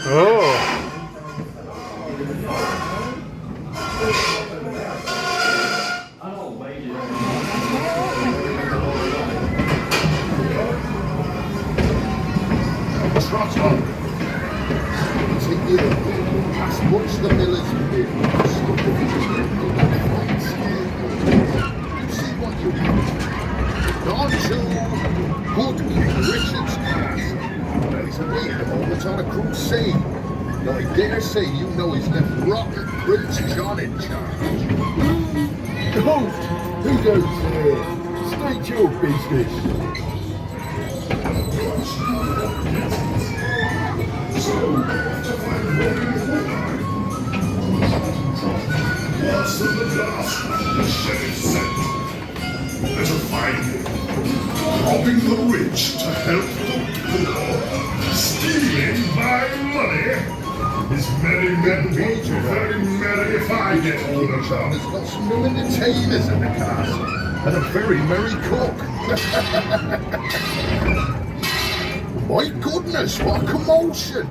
Oh! Trot on. Take it up. That's what's the miller's been. You see what you want. On to good King Richard's castle. Now he's away at the moment on a crusade. Now I dare say you know he's left rotten Prince John in charge. Ghost, who goes there? State your business. What's in the glass? The sheriff said. Better find him. Robbing the rich to help the poor. Stealing my money. His merry men will be very merry if I get hold of John them. has got some new entertainers in the castle. And a very merry cook. My goodness, what a commotion!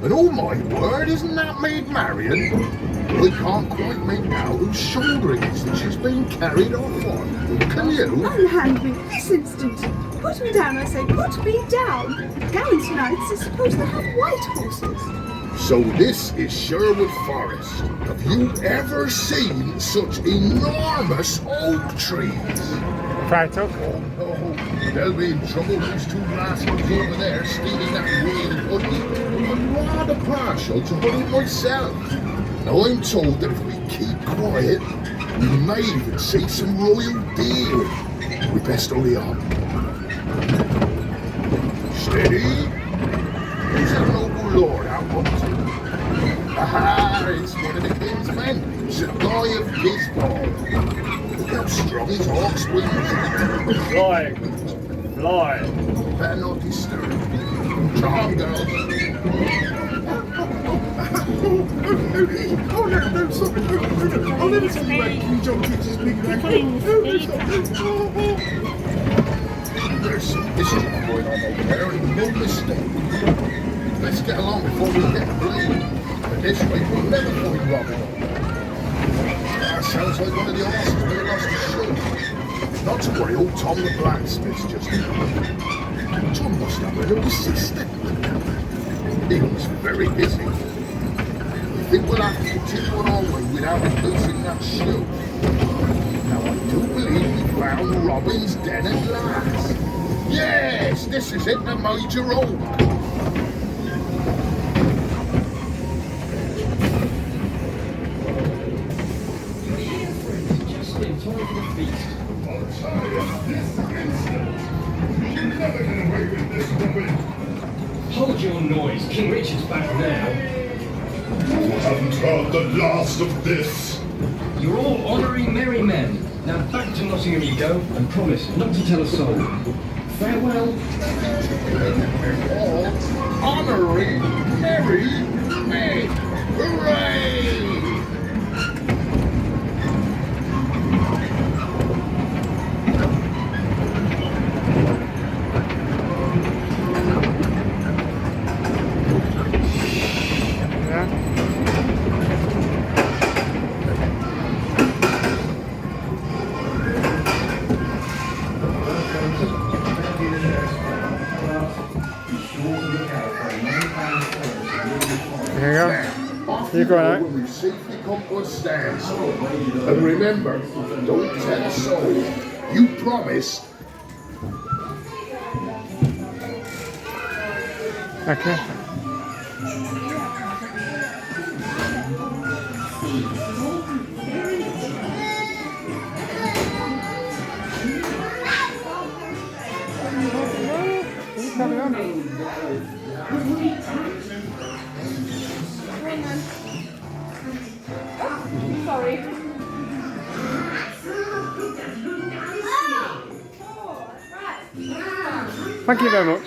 And oh my word, isn't that Maid Marian? I can't quite make out whose shoulder it is that she's been carried off on. Can you? Unhand me this instant. Put me down, I say, put me down. Gallant knights are supposed to have white horses. So this is Sherwood Forest. Have you ever seen such enormous oak trees? Right, up. Oh no, they'll be in trouble. Those two rascals over there stealing that royal honey. I'm rather partial to honey myself. Now I'm told that if we keep quiet, we may even see some royal deer. We best hurry on. Steady. Who's that noble lord out hunting? Aha, it's one of the king's men, Sir Guy of Gisborne. Look how strong his hawk's wings are. Fly. Fly. Better not disturb. Come on, girls. Oh no, sorry. I'll never tell you about King John treats his big bag. There's some mischief going on over there, and no mistake. Let's get along before we get blamed. And this way we'll never find Robin. That sounds like one of the horses we lost his shoe. Not to worry, old Tom the blacksmith's just come. John must have a little sister. He looks very busy. I think we'll have to continue on our way without him losing that shoe. Now I do believe we found Robin's den at last. Yes, this is it, the Major Oak. Hold your noise. King Richard's back now. You haven't heard the last of this. You're all honorary merry men. Now back to Nottingham you go, and promise not to tell a soul. Farewell. All honorary merry men. Hooray! Here you go. You go now. When we safely come to a standstill. And remember, don't tell a soul. You promised. Okay. Carry on. Sorry. Thank you very much.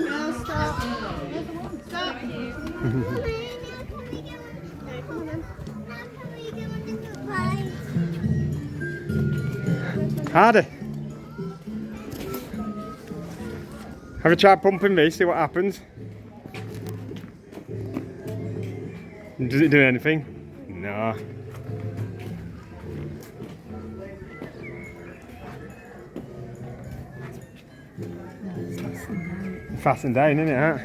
Now stop. Stop. Hardy. Have you tried pumping me, see what happens? Does it do anything? No. Fastened down, isn't it? Huh?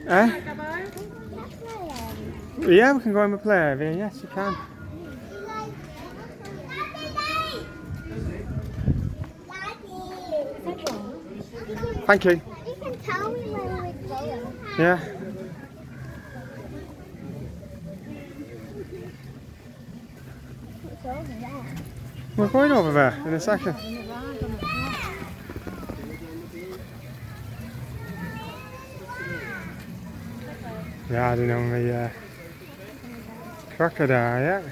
Eh? Yeah, we can go in the play area. Yes, you can. Thank you. You can tell me where we're going. Yeah. It's over there. We're going over there in a second. Yeah, I don't know the crocodile, yeah.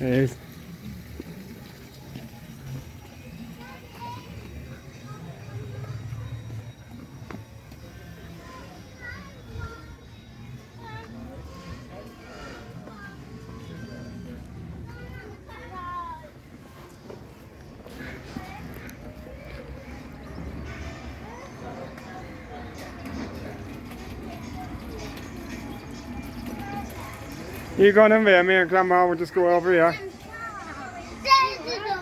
It is. You going in there, me and Grandma will just go over here. There's the door.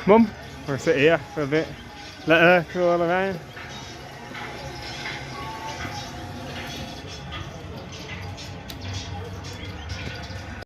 Mum, we'll sit here for a bit. Let her crawl around.